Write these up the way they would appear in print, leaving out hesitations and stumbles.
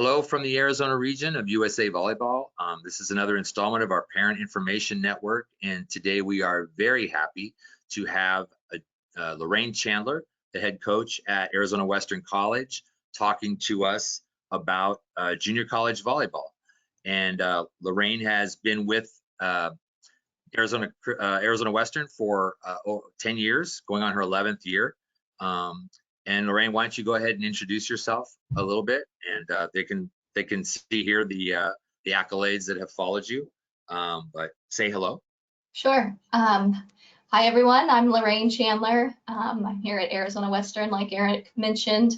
Hello from the Arizona region of USA Volleyball. This is another installment of our Parent Information Network, and today we are very happy to have Lorayne Chandler, the head coach at Arizona Western College, talking to us about junior college volleyball. And Lorayne has been with Arizona Western for 10 years, going on her 11th year. And Lorayne, why don't you go ahead and introduce yourself a little bit, and they can see here the accolades that have followed you. But say hello. Sure. Hi everyone. I'm Lorayne Chandler. I'm here at Arizona Western, like Eric mentioned.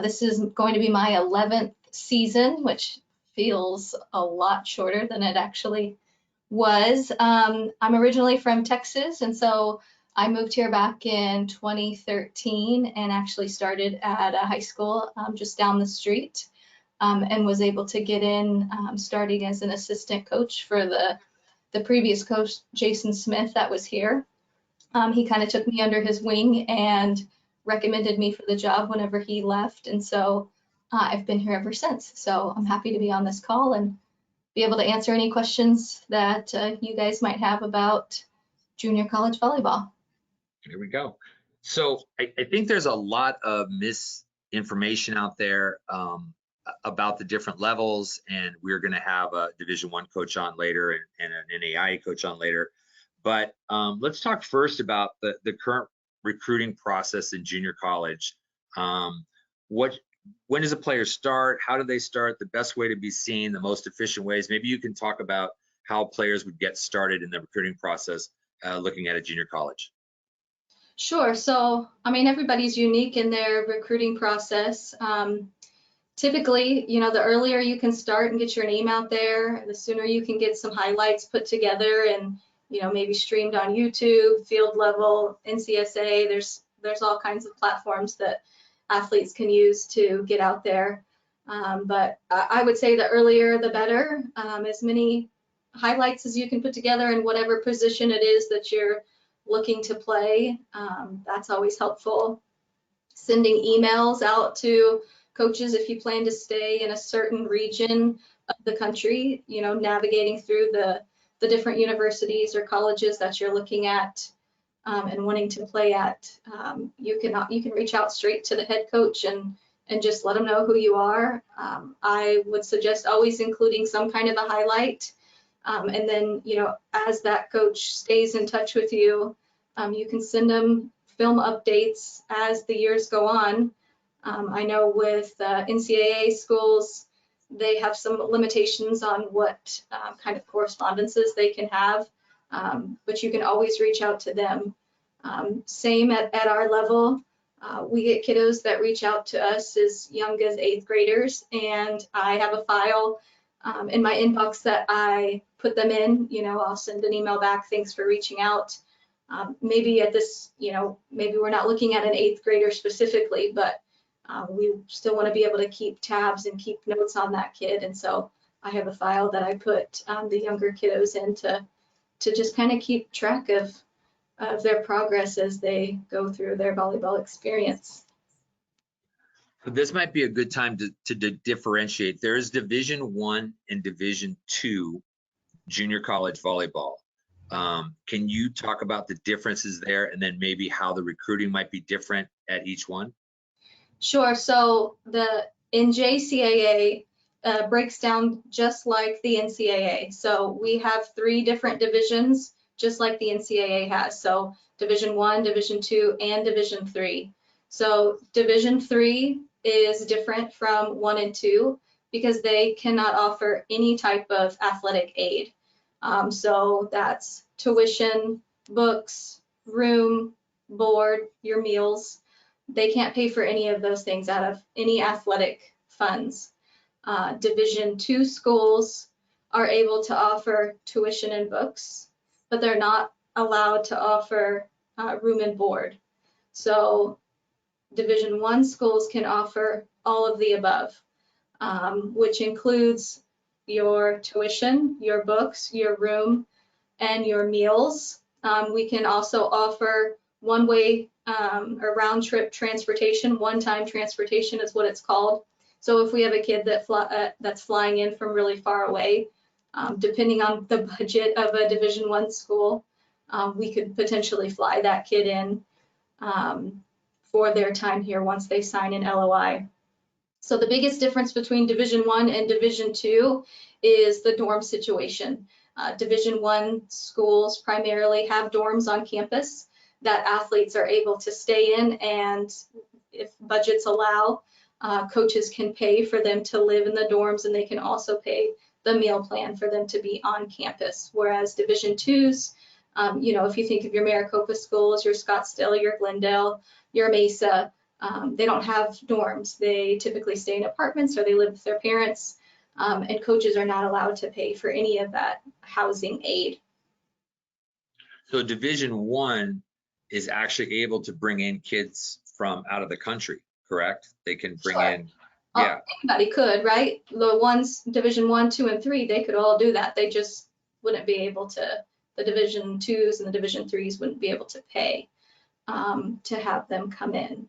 This is going to be my 11th season, which feels a lot shorter than it actually was. I'm originally from Texas, and so I moved here back in 2013 and actually started at a high school just down the street, and was able to get in starting as an assistant coach for the previous coach, Jason Smith, that was here. He kind of took me under his wing and recommended me for the job whenever he left, and so I've been here ever since. So I'm happy to be on this call and be able to answer any questions that you guys might have about junior college volleyball. Here we go. So I think there's a lot of misinformation out there about the different levels, and we're going to have a Division I coach on later and an NAIA coach on later. But let's talk first about the current recruiting process in junior college. When does a player start? How do they start? The best way to be seen, the most efficient ways. Maybe you can talk about how players would get started in the recruiting process looking at a junior college. Sure. So, I mean, everybody's unique in their recruiting process. Typically, you know, the earlier you can start and get your name out there, the sooner you can get some highlights put together and, you know, maybe streamed on YouTube, field level, NCSA. There's all kinds of platforms that athletes can use to get out there. But I would say the earlier the better. As many highlights as you can put together in whatever position it is that you're looking to play, that's always helpful. Sending emails out to coaches if you plan to stay in a certain region of the country, you know, navigating through the different universities or colleges that you're looking at and wanting to play at. You can reach out straight to the head coach and just let them know who you are. I would suggest always including some kind of a highlight. And then, you know, as that coach stays in touch with you, you can send them film updates as the years go on. I know with NCAA schools, they have some limitations on what kind of correspondences they can have, but you can always reach out to them. Same at our level. We get kiddos that reach out to us as young as 8th graders, and I have a file in my inbox that I put them in. You know, I'll send an email back, thanks for reaching out. Maybe at this, you know, maybe we're not looking at an 8th grader specifically, but we still want to be able to keep tabs and keep notes on that kid. And so I have a file that I put the younger kiddos in to just kind of keep track of their progress as they go through their volleyball experience. This might be a good time to differentiate. There is Division I and Division II junior college volleyball. Can you talk about the differences there, and then maybe how the recruiting might be different at each one? Sure. So the NJCAA breaks down just like the NCAA. So we have 3 different divisions, just like the NCAA has. So Division I, Division II, and Division III. So Division III is different from 1 and 2 because they cannot offer any type of athletic aid. So that's tuition, books, room, board, your meals. They can't pay for any of those things out of any athletic funds. Division II schools are able to offer tuition and books, but they're not allowed to offer room and board. So Division I schools can offer all of the above, which includes your tuition, your books, your room, and your meals. We can also offer one-way or round-trip transportation. One-time transportation is what it's called. So if we have a kid that's flying in from really far away, depending on the budget of a Division I school, we could potentially fly that kid in for their time here once they sign an LOI. So the biggest difference between Division I and Division II is the dorm situation. Division I schools primarily have dorms on campus that athletes are able to stay in, and if budgets allow, coaches can pay for them to live in the dorms, and they can also pay the meal plan for them to be on campus. Whereas Division IIs, if you think of your Maricopa schools, your Scottsdale, your Glendale, your Mesa, they don't have dorms. They typically stay in apartments or they live with their parents, and coaches are not allowed to pay for any of that housing aid. So Division I is actually able to bring in kids from out of the country, correct? They can bring in, yeah. Anybody could, right? The ones, Division I, II, and III, they could all do that. They just wouldn't be able to, the Division IIs and the Division IIIs wouldn't be able to pay to have them come in.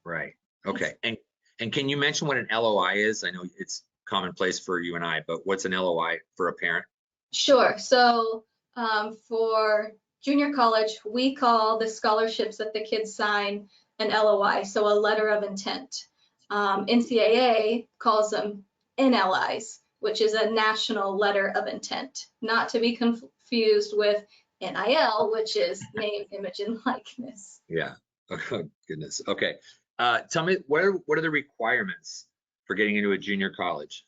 Right. Okay. And can you mention what an LOI is? I know it's commonplace for you and I, but what's an LOI for a parent? Sure. So for junior college, we call the scholarships that the kids sign an LOI, so a letter of intent. NCAA calls them NLIs, which is a national letter of intent, not to be confused with NIL, which is name, image, and likeness. Yeah. Oh, goodness. Okay. Tell me, what are the requirements for getting into a junior college?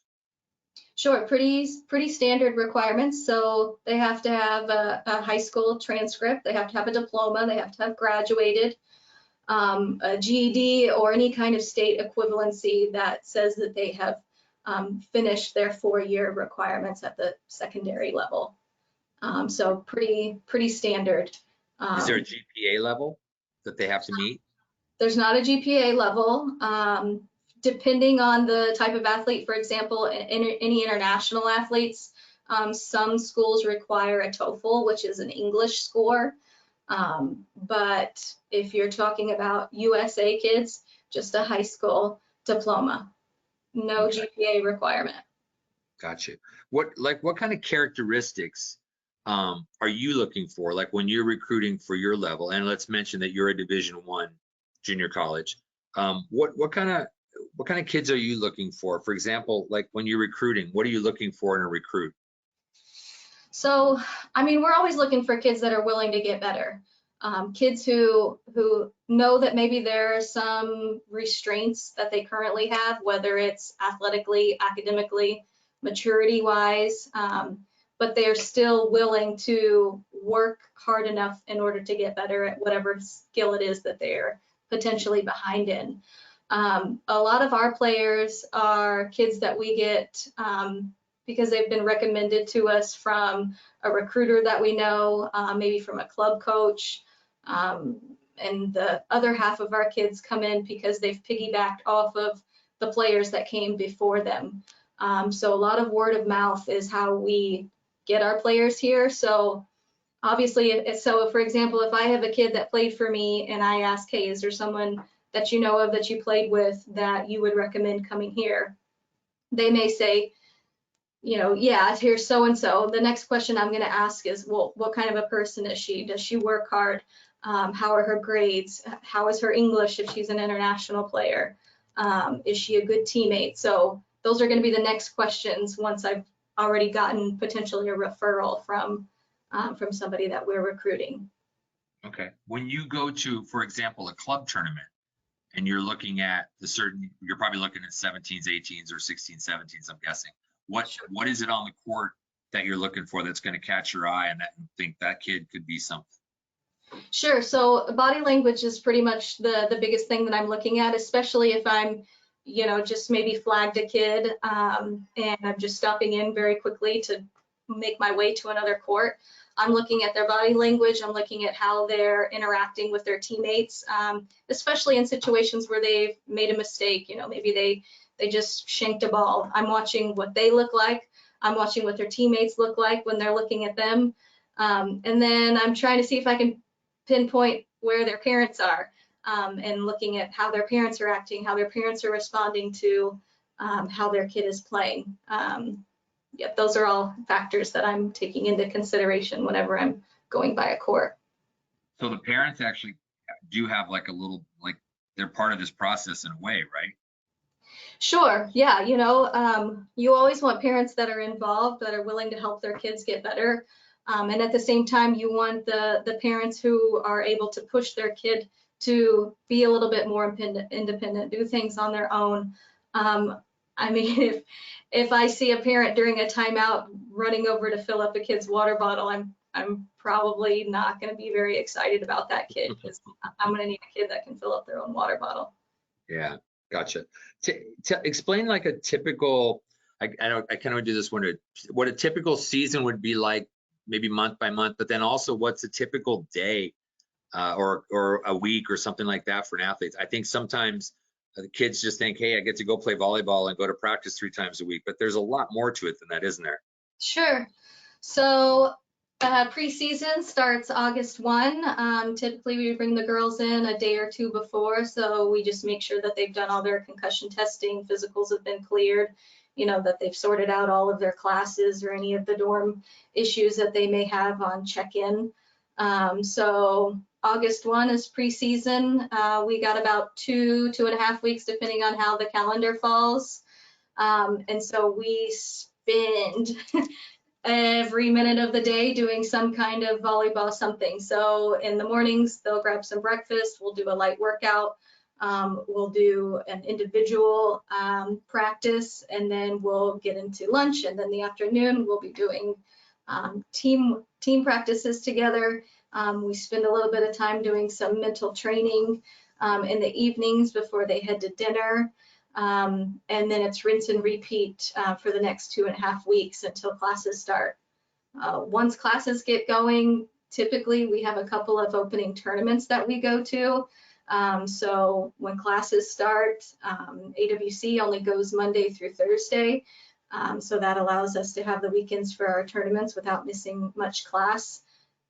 Sure, pretty standard requirements. So they have to have a high school transcript, they have to have a diploma, they have to have graduated, a GED or any kind of state equivalency that says that they have finished their 4-year requirements at the secondary level. So pretty standard. Is there a GPA level that they have to meet? There's not a GPA level. Depending on the type of athlete, for example, any international athletes, some schools require a TOEFL, which is an English score. But if you're talking about USA kids, just a high school diploma, no GPA requirement. Gotcha. What kind of characteristics are you looking for, like when you're recruiting for your level? And let's mention that you're a Division I junior college. What kind of kids are you looking for? For example, like when you're recruiting, what are you looking for in a recruit? So, I mean, we're always looking for kids that are willing to get better. Kids who know that maybe there are some restraints that they currently have, whether it's athletically, academically, maturity-wise, but they're still willing to work hard enough in order to get better at whatever skill it is that they're potentially behind in. A lot of our players are kids that we get because they've been recommended to us from a recruiter that we know, maybe from a club coach. And the other half of our kids come in because they've piggybacked off of the players that came before them. So a lot of word of mouth is how we get our players here. So obviously, for example, if I have a kid that played for me and I ask, hey, is there someone that you know of that you played with that you would recommend coming here? They may say, yeah, here's so-and-so. The next question I'm going to ask is, well, what kind of a person is she? Does she work hard? How are her grades? How is her English if she's an international player? Is she a good teammate? So those are going to be the next questions once I've already gotten potentially a referral from somebody that we're recruiting. Okay. When you go to, for example, a club tournament, and you're looking at you're probably looking at 17s, 18s, or 16s, 17s, I'm guessing. What is it on the court that you're looking for that's going to catch your eye and that you think that kid could be something? Sure. So body language is pretty much the biggest thing that I'm looking at, especially if I'm, just maybe flagged a kid and I'm just stopping in very quickly to make my way to another court. I'm looking at their body language. I'm looking at how they're interacting with their teammates, especially in situations where they've made a mistake. Maybe they just shanked a ball. I'm watching what they look like. I'm watching what their teammates look like when they're looking at them. And then I'm trying to see if I can pinpoint where their parents are and looking at how their parents are acting, how their parents are responding to how their kid is playing. Yep, those are all factors that I'm taking into consideration whenever I'm going by a court. So the parents actually do have like a little, like they're part of this process in a way, right? Sure, yeah, you know, you always want parents that are involved, that are willing to help their kids get better. And at the same time, you want the parents who are able to push their kid to be a little bit more independent, do things on their own. I mean, if I see a parent during a timeout running over to fill up a kid's water bottle, I'm probably not going to be very excited about that kid, because I'm going to need a kid that can fill up their own water bottle. Yeah, gotcha. To explain like a typical, I kind of do this one, what a typical season would be like, maybe month by month, but then also what's a typical day or a week or something like that for an athlete. I think sometimes the kids just think, hey, I get to go play volleyball and go to practice 3 times a week, but there's a lot more to it than that, isn't there? Sure. So preseason starts August 1. Typically, we bring the girls in a day or two before, so we just make sure that they've done all their concussion testing, physicals have been cleared, you know, that they've sorted out all of their classes or any of the dorm issues that they may have on check-in. So August 1 is preseason. We got about 2.5 weeks, depending on how the calendar falls. And so we spend every minute of the day doing some kind of volleyball something. So in the mornings, they'll grab some breakfast, we'll do a light workout, we'll do an individual practice, and then we'll get into lunch, and then the afternoon we'll be doing team practices together. We spend a little bit of time doing some mental training in the evenings before they head to dinner. And then it's rinse and repeat for the next 2.5 weeks until classes start. Once classes get going, typically we have a couple of opening tournaments that we go to. So when classes start, AWC only goes Monday through Thursday. So that allows us to have the weekends for our tournaments without missing much class.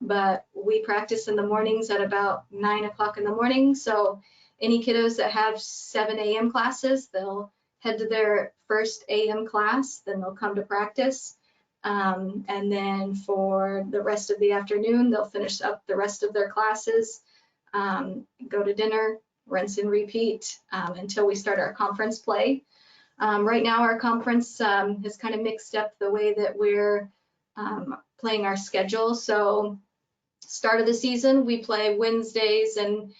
But we practice in the mornings at about 9 o'clock in the morning. So any kiddos that have 7 a.m. classes, they'll head to their first a.m. class, then they'll come to practice. And then for the rest of the afternoon, they'll finish up the rest of their classes, go to dinner, rinse and repeat until we start our conference play. Right now, our conference has kind of mixed up the way that we're playing our schedule. So start of the season, we play Wednesdays and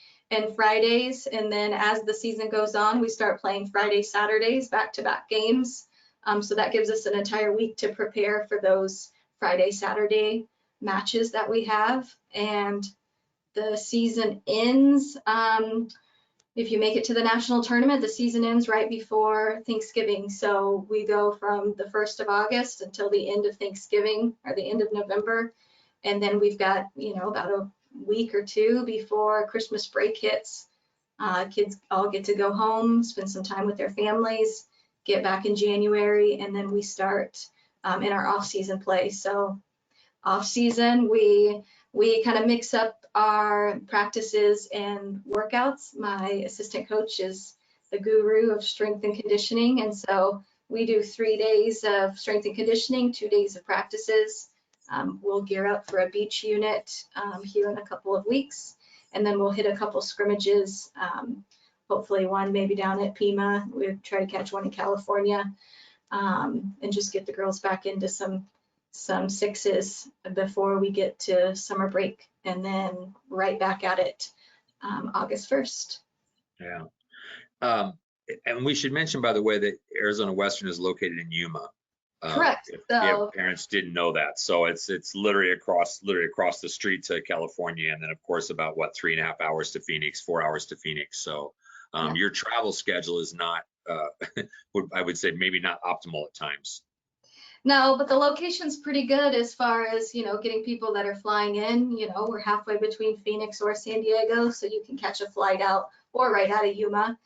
Fridays, and then as the season goes on, we start playing Friday, Saturdays, back-to-back games. So that gives us an entire week to prepare for those Friday, Saturday matches that we have. And the season ends, if you make it to the national tournament, the season ends right before Thanksgiving. So we go from the 1st of August until the end of Thanksgiving, or the end of November. And then we've got, you know, about a week or two before Christmas break hits. Kids all get to go home, spend some time with their families, get back in January, and then we start in our off-season play. So off-season, we kind of mix up our practices and workouts. My assistant coach is the guru of strength and conditioning, and so we do 3 days of strength and conditioning, 2 days of practices. We'll gear up for a beach unit here in a couple of weeks, and then we'll hit a couple scrimmages, hopefully one maybe down at Pima. We'll try to catch one in California, and just get the girls back into some sixes before we get to summer break, and then right back at it August 1st. Yeah. And we should mention, by the way, that Arizona Western is located in Yuma. Correct. If parents didn't know that, so it's literally across the street to California, and then of course about 3.5 hours to Phoenix, 4 hours to Phoenix. So Yeah. Your travel schedule is not, I would say, maybe not optimal at times. No, but the location's pretty good as far as, you know, getting people that are flying in. You know, we're halfway between Phoenix or San Diego, so you can catch a flight out or right out of Yuma.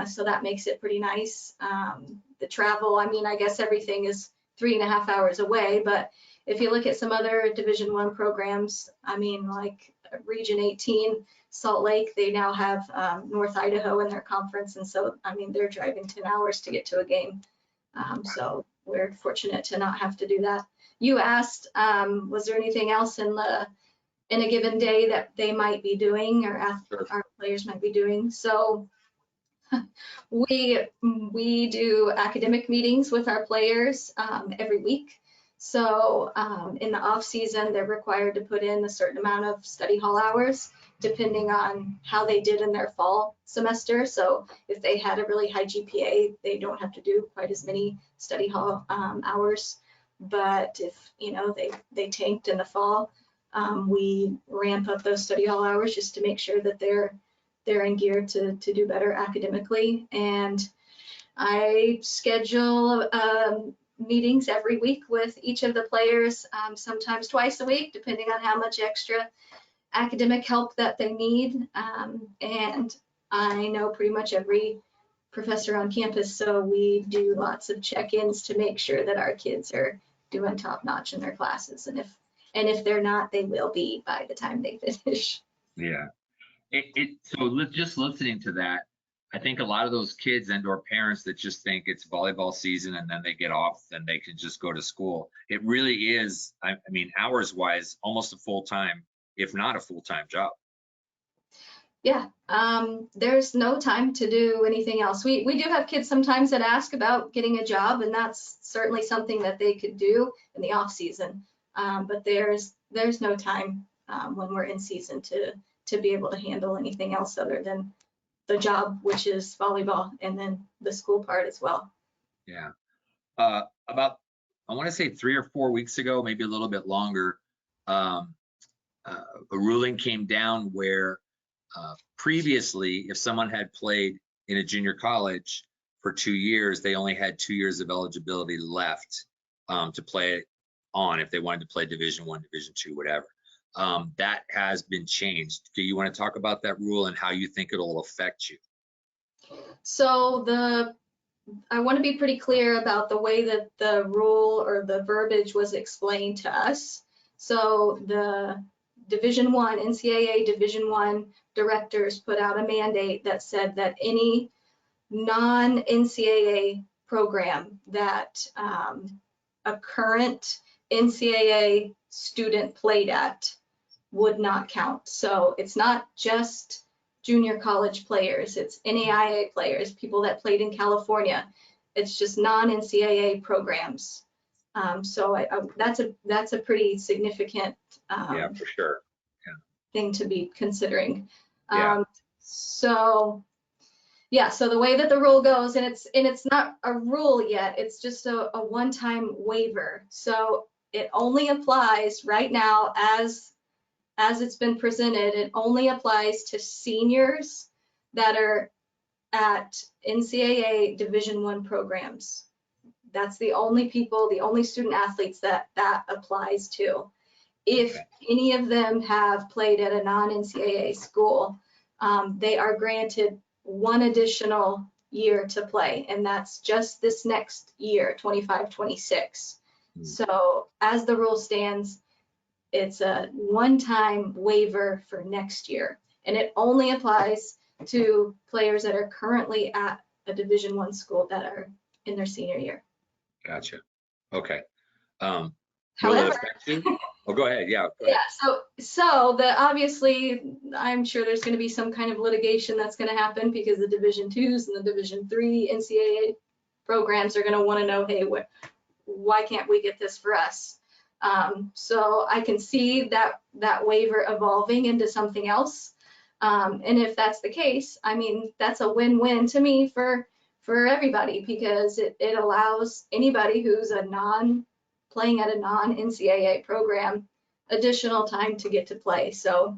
So that makes it pretty nice. The travel, I mean, I guess everything is 3.5 hours away, but if you look at some other Division I programs, I mean, like Region 18, Salt Lake, they now have North Idaho in their conference. And so, I mean, they're driving 10 hours to get to a game. So we're fortunate to not have to do that. You asked, was there anything else in a given day that they might be doing or our players might be doing? So we do academic meetings with our players every week. So in the off season, they're required to put in a certain amount of study hall hours, depending on how they did in their fall semester. So if they had a really high GPA, they don't have to do quite as many study hall hours. But if they tanked in the fall, we ramp up those study hall hours just to make sure that they're in gear to do better academically. And I schedule meetings every week with each of the players, sometimes twice a week, depending on how much extra academic help that they need. And I know pretty much every professor on campus, so we do lots of check-ins to make sure that our kids are doing top-notch in their classes. And if they're not, they will be by the time they finish. Yeah. So just listening to that, I think a lot of those kids and/or parents that just think it's volleyball season and then they get off and they can just go to school. It really is, I mean, hours-wise, almost a full-time, if not a full-time job. Yeah, there's no time to do anything else. We do have kids sometimes that ask about getting a job, and that's certainly something that they could do in the off season. But there's no time when we're in season to be able to handle anything else other than the job, which is volleyball, and then the school part as well. Yeah. About, I want to say 3 or 4 weeks ago, maybe a little bit longer, a ruling came down where previously, if someone had played in a junior college for 2 years, they only had 2 years of eligibility left to play on if they wanted to play Division I, Division II, whatever. That has been changed. Do you want to talk about that rule and how you think it'll affect you? So I want to be pretty clear about the way that the rule or the verbiage was explained to us. So the Division I, NCAA Division I directors put out a mandate that said that any non-NCAA program that a current NCAA student played at would not count. So it's not just junior college players, it's NAIA players, people that played in California. It's just non-NCAA programs. So that's a pretty significant Yeah, for sure. thing to be considering. Yeah. So the way that the rule goes, and it's not a rule yet, it's just a one-time waiver. So it only applies right now as it's been presented. It only applies to seniors that are at NCAA Division I programs. That's the only people, the only student athletes that applies to. If any of them have played at a non-NCAA school, they are granted one additional year to play, and that's just this next year, 25-26. So as the rule stands, it's a one-time waiver for next year, and it only applies to players that are currently at a Division I school that are in their senior year. Gotcha. Okay. Will However, it affect you? Oh, go ahead. Yeah. Go ahead. Yeah. So obviously, I'm sure there's going to be some kind of litigation that's going to happen because the Division IIs and the Division III NCAA programs are going to want to know, hey, why can't we get this for us? So I can see that waiver evolving into something else. And if that's the case, I mean, that's a win-win to me for everybody, because it allows anybody who's playing at a non-NCAA program additional time to get to play. So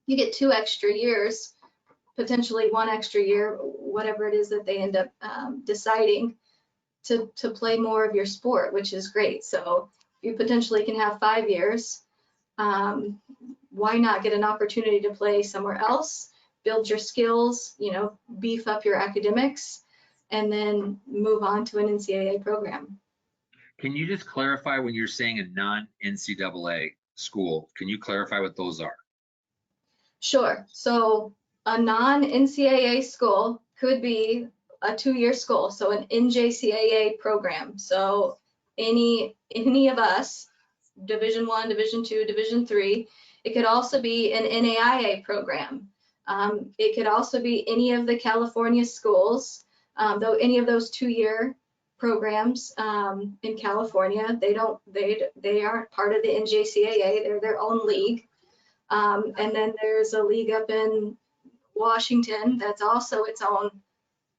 you get 2 extra years, potentially 1 extra year, whatever it is that they end up deciding to play more of your sport, which is great. So you potentially can have 5 years. Why not get an opportunity to play somewhere else, build your skills, beef up your academics, and then move on to an NCAA program. Can you just clarify when you're saying a non-NCAA school, can you clarify what those are? Sure. So a non-NCAA school could be a 2-year school, so an NJCAA program. So any of us, Division I, Division II, Division III. It could also be an NAIA program. It could also be any of the California schools, though any of those 2-year programs in California, they aren't part of the NJCAA. They're their own league. And then there's a league up in Washington that's also its own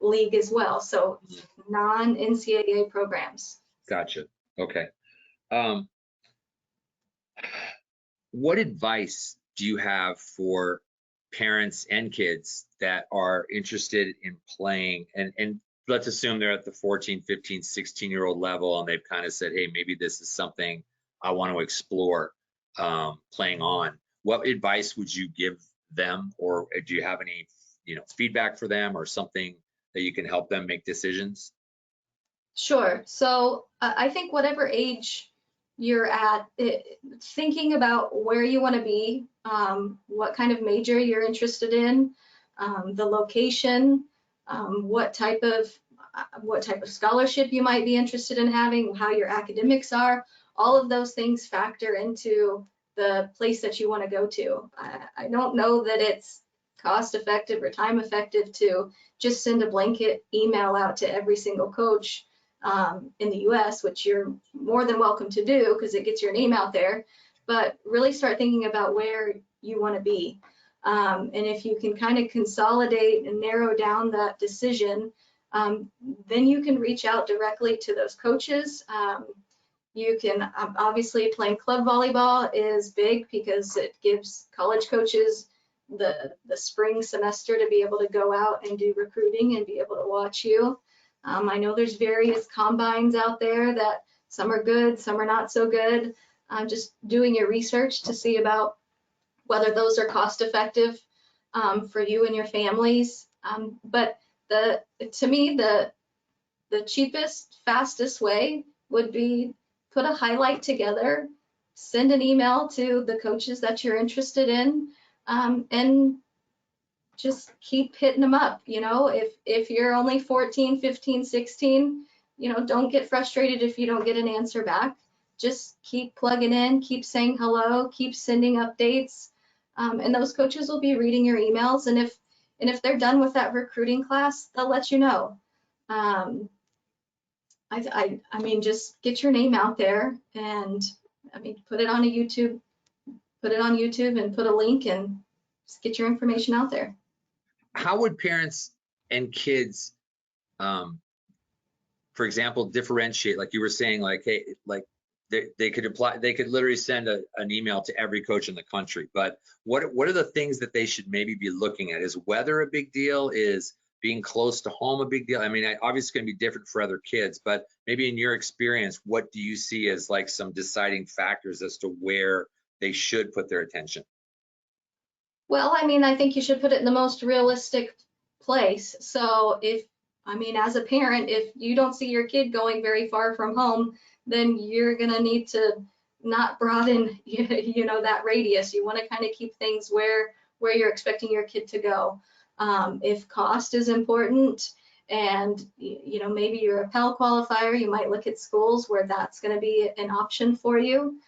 league as well. So non-NCAA programs. Gotcha. Okay. Um, what advice do you have for parents and kids that are interested in playing, and let's assume they're at the 14, 15, 16-year-old level and they've kind of said, hey, maybe this is something I want to explore playing on. What advice would you give them, or do you have any feedback for them or something that you can help them make decisions? Sure. So I think whatever age you're at, thinking about where you want to be, what kind of major you're interested in, the location, what type of scholarship you might be interested in having, how your academics are, all of those things factor into the place that you want to go to. I don't know that it's cost effective or time effective to just send a blanket email out to every single coach in the US, which you're more than welcome to do because it gets your name out there, but really start thinking about where you want to be. And if you can kind of consolidate and narrow down that decision, then you can reach out directly to those coaches. You can obviously, playing club volleyball is big because it gives college coaches the spring semester to be able to go out and do recruiting and be able to watch you. I know there's various combines out there that some are good, some are not so good. Just doing your research to see about whether those are cost effective for you and your families. But to me, the cheapest, fastest way would be put a highlight together, send an email to the coaches that you're interested in, and just keep hitting them up. If you're only 14, 15, 16, don't get frustrated if you don't get an answer back. Just keep plugging in, keep saying hello, keep sending updates, and those coaches will be reading your emails. And if they're done with that recruiting class, they'll let you know. I mean, just get your name out there, and put it on YouTube and put a link and just get your information out there. How would parents and kids, for example, differentiate? Like you were saying, like, hey, like they could apply, they could literally send an email to every coach in the country. But what are the things that they should maybe be looking at? Is weather a big deal? Is being close to home a big deal? I mean, obviously it's going to be different for other kids, but maybe in your experience, what do you see as like some deciding factors as to where they should put their attention? Well, I think you should put it in the most realistic place. So as a parent, if you don't see your kid going very far from home, then you're gonna need to not broaden, that radius. You want to kind of keep things where you're expecting your kid to go. If cost is important, and maybe you're a Pell qualifier, you might look at schools where that's going to be an option for you.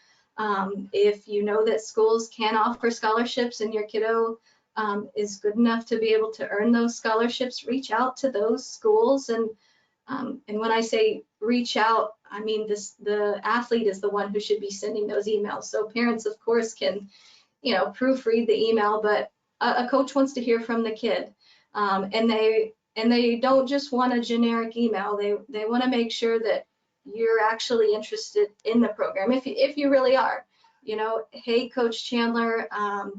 If you know that schools can offer scholarships and your kiddo is good enough to be able to earn those scholarships, reach out to those schools. And when I say reach out, I mean the athlete is the one who should be sending those emails. So parents, of course, can proofread the email, but a coach wants to hear from the kid, and they don't just want a generic email. They want to make sure that you're actually interested in the program. If you really are, hey, Coach Chandler, I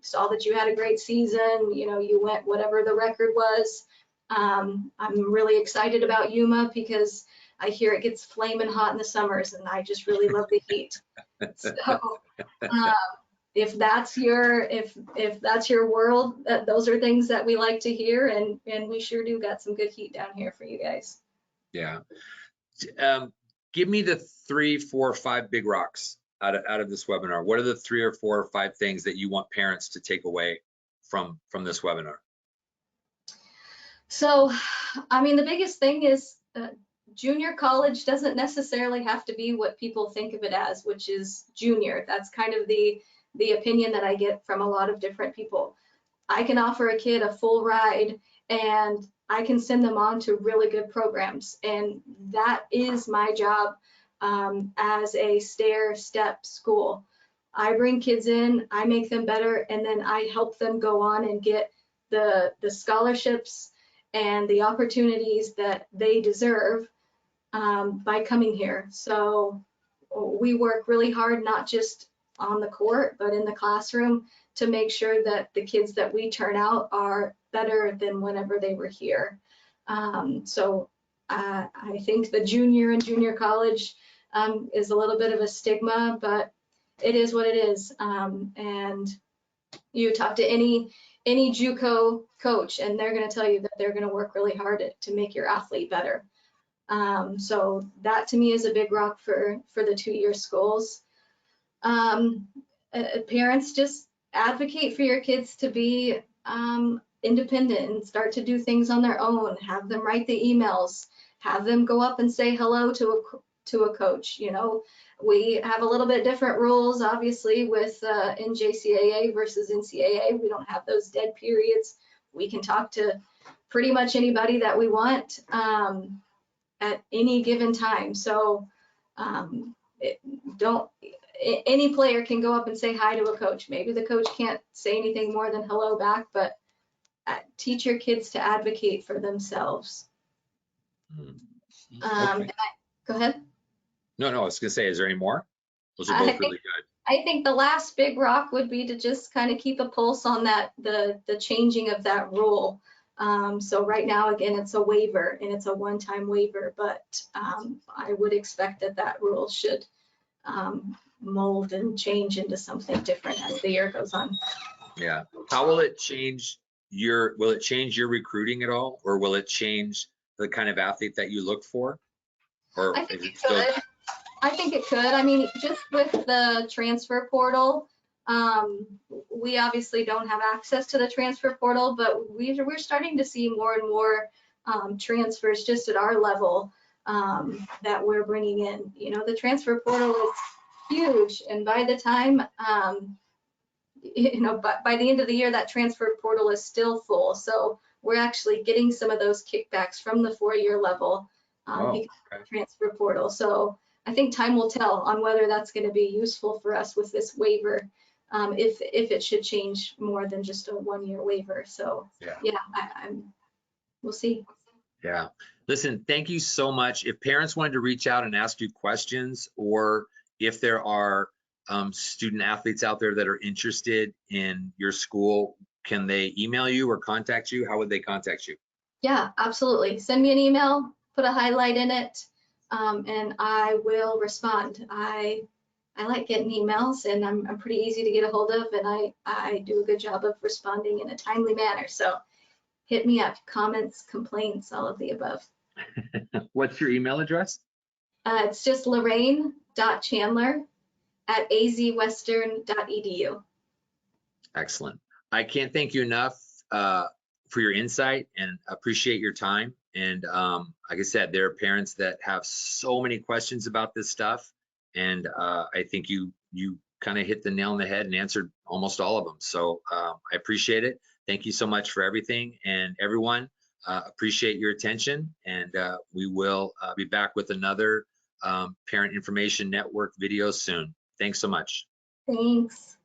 saw that you had a great season. You went whatever the record was. I'm really excited about Yuma because I hear it gets flaming hot in the summers, and I just really love the heat. So if that's your world, those are things that we like to hear, and we sure do got some good heat down here for you guys. Yeah. Give me the 3, 4, 5 big rocks out of this webinar? What are the 3 or 4 or 5 things that you want parents to take away from this webinar? So, I mean, the biggest thing is junior college doesn't necessarily have to be what people think of it as, which is junior. That's kind of the opinion that I get from a lot of different people. I can offer a kid a full ride and I can send them on to really good programs. And that is my job as a stair-step school. I bring kids in, I make them better, and then I help them go on and get the scholarships and the opportunities that they deserve by coming here. So we work really hard, not just on the court, but in the classroom to make sure that the kids that we turn out are better than whenever they were here. So I think the junior and junior college is a little bit of a stigma, but it is what it is. And you talk to any JUCO coach and they're going to tell you that they're going to work really hard to make your athlete better. So that to me is a big rock for the 2-year schools. Parents, just advocate for your kids to be independent and start to do things on their own. Have them write the emails, have them go up and say hello to a coach. You know, we have a little bit different rules, obviously, with NJCAA versus NCAA. We don't have those dead periods. We can talk to pretty much anybody that we want at any given time. So any player can go up and say hi to a coach. Maybe the coach can't say anything more than hello back, but teach your kids to advocate for themselves. Okay. Go ahead. No, I was gonna say, is there any more? Those are both really good. I think the last big rock would be to just kind of keep a pulse on that, the changing of that rule. So right now, again, it's a waiver and it's a one-time waiver, but I would expect that rule should mold and change into something different as the year goes on. Yeah. How will it change will it change your recruiting at all, or will it change the kind of athlete that you look for? Or I think is it it still? could. I think it could. I mean, just with the transfer portal, we obviously don't have access to the transfer portal, but we're starting to see more and more transfers just at our level that we're bringing in. You know, the transfer portal is huge, and by the time, you know, by the end of the year, that transfer portal is still full. So we're actually getting some of those kickbacks from the 4-year level because of the transfer portal. So I think time will tell on whether that's going to be useful for us with this waiver, if it should change more than just a 1-year waiver. So yeah, we'll see. Yeah. Listen, thank you so much. If parents wanted to reach out and ask you questions, or if there are student athletes out there that are interested in your school, can they email you or contact you? How would they contact you? Yeah, absolutely. Send me an email, put a highlight in it, and I will respond. I like getting emails, and I'm pretty easy to get a hold of, and I do a good job of responding in a timely manner. So hit me up, comments, complaints, all of the above. What's your email address? It's just lorraine.chandler@azwestern.edu. Excellent. I can't thank you enough for your insight, and appreciate your time. And like I said, there are parents that have so many questions about this stuff, and I think you kind of hit the nail on the head and answered almost all of them. So I appreciate it. Thank you so much for everything, and everyone. Appreciate your attention, and we will be back with another Parent Information Network video soon. Thanks so much. Thanks.